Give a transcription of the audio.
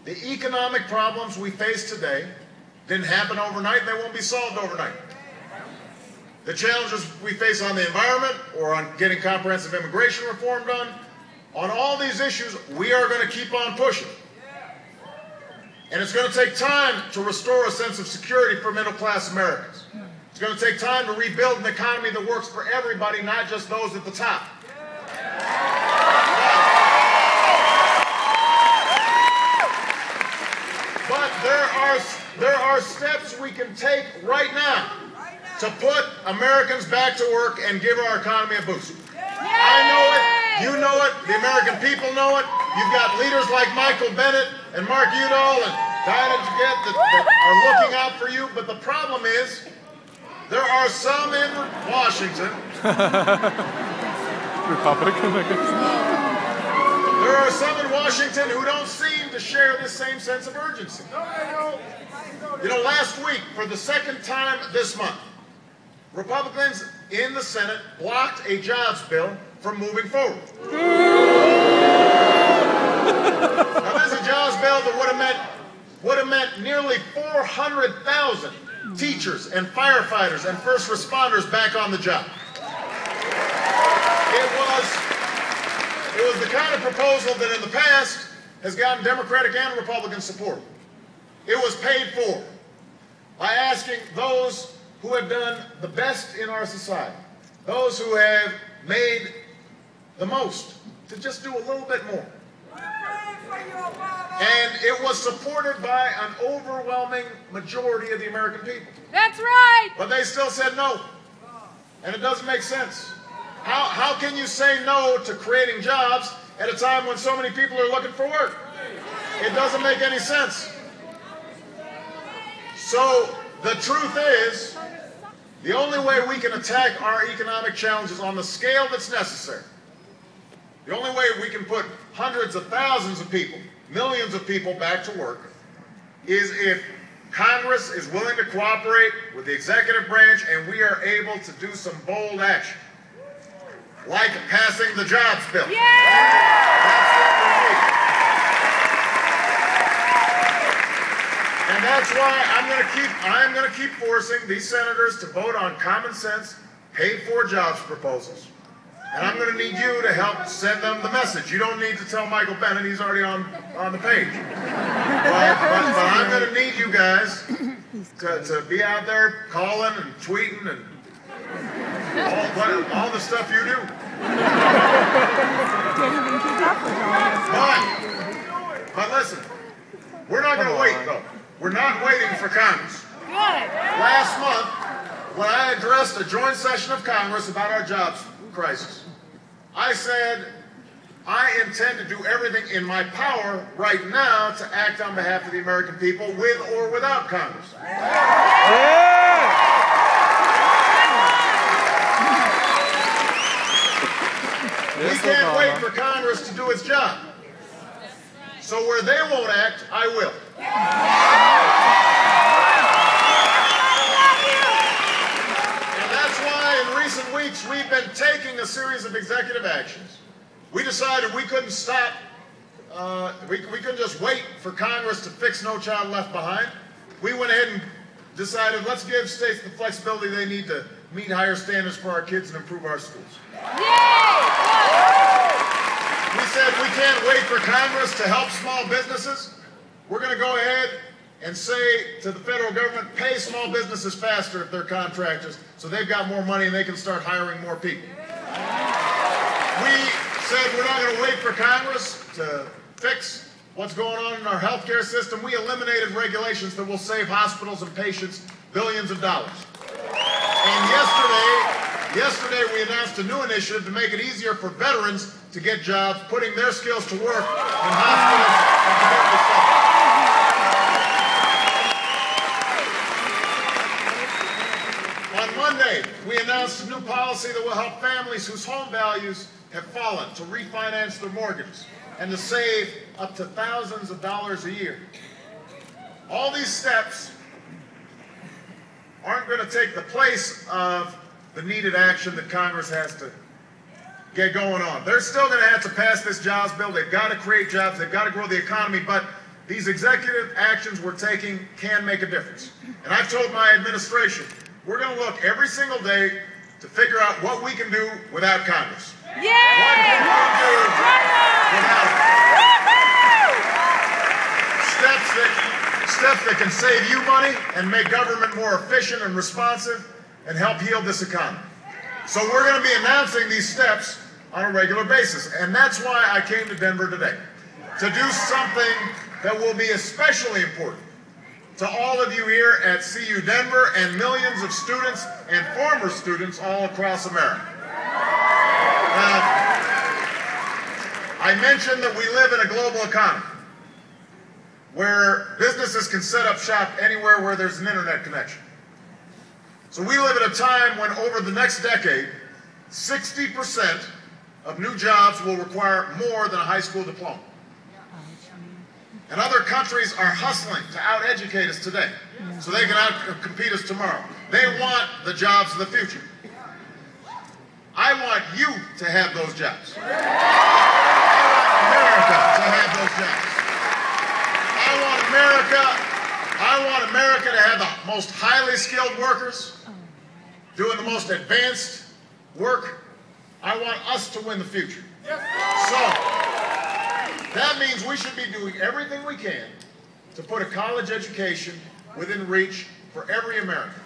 The economic problems we face today didn't happen overnight, and they won't be solved overnight. The challenges we face on the environment or on getting comprehensive immigration reform done, on all these issues, we are going to keep on pushing. And it's going to take time to restore a sense of security for middle-class Americans. It's going to take time to rebuild an economy that works for everybody, not just those at the top. But there are steps we can take right now to put Americans back to work and give our economy a boost. I know it, you know it, the American people know it. You've got leaders like Michael Bennet and Mark Udall and Diana Jagett that are looking out for you, but the problem is there are some in Washington. Republican, I guess. There are some in Washington who don't seem to share this same sense of urgency. You know, last week, for the second time this month, Republicans in the Senate blocked a jobs bill from moving forward. Now, this is a jobs bill that would have meant nearly 400,000 teachers and firefighters and first responders back on the job. It was the kind of proposal that in the past has gotten Democratic and Republican support. It was paid for by asking those who have done the best in our society, those who have made the most, to just do a little bit more. And it was supported by an overwhelming majority of the American people. That's right! But they still said no. And it doesn't make sense. How can you say no to creating jobs at a time when so many people are looking for work? It doesn't make any sense. So the truth is, the only way we can attack our economic challenges on the scale that's necessary, the only way we can put hundreds of thousands of people, millions of people back to work, is if Congress is willing to cooperate with the executive branch and we are able to do some bold action, like passing the jobs bill. Yeah! That's what we need. And that's why I'm going to keep forcing these senators to vote on common sense, paid-for jobs proposals. And I'm going to need you to help send them the message. You don't need to tell Michael Bennet, he's already on the page. But I'm going to need you guys to be out there calling and tweeting and all the stuff you do. But listen, we're not going to wait, though. We're not waiting for Congress. Good. Last month, when I addressed a joint session of Congress about our jobs crisis, I said I intend to do everything in my power right now to act on behalf of the American people, with or without Congress. We can't wait for Congress to do its job. So where they won't act, I will. And that's why in recent weeks we've been taking a series of executive actions. We decided we couldn't stop, we couldn't just wait for Congress to fix No Child Left Behind. We went ahead and decided, let's give states the flexibility they need to meet higher standards for our kids and improve our schools. We said we can't wait for Congress to help small businesses. We're going to go ahead and say to the federal government, pay small businesses faster if they're contractors, so they've got more money and they can start hiring more people. We said we're not going to wait for Congress to fix what's going on in our healthcare system. We eliminated regulations that will save hospitals and patients billions of dollars. And yesterday we announced a new initiative to make it easier for veterans to get jobs, putting their skills to work in hospitals and community centers. On Monday, we announced a new policy that will help families whose home values have fallen to refinance their mortgages and to save up to thousands of dollars a year. All these steps aren't going to take the place of the needed action that Congress has to get going on. They're still going to have to pass this jobs bill. They've got to create jobs. They've got to grow the economy. But these executive actions we're taking can make a difference. And I've told my administration, we're going to look every single day to figure out what we can do without Congress. What can we do without steps that can save you money and make government more efficient and responsive and help heal this economy. So we're going to be announcing these steps on a regular basis. And that's why I came to Denver today, to do something that will be especially important to all of you here at CU Denver and millions of students and former students all across America. Now, I mentioned that we live in a global economy where businesses can set up shop anywhere where there's an internet connection. So we live at a time when over the next decade, 60% of new jobs will require more than a high school diploma. And other countries are hustling to out-educate us today so they can out-compete us tomorrow. They want the jobs of the future. I want you to have those jobs. I want America to have the most highly skilled workers, doing the most advanced work. I want us to win the future. So, that means we should be doing everything we can to put a college education within reach for every American.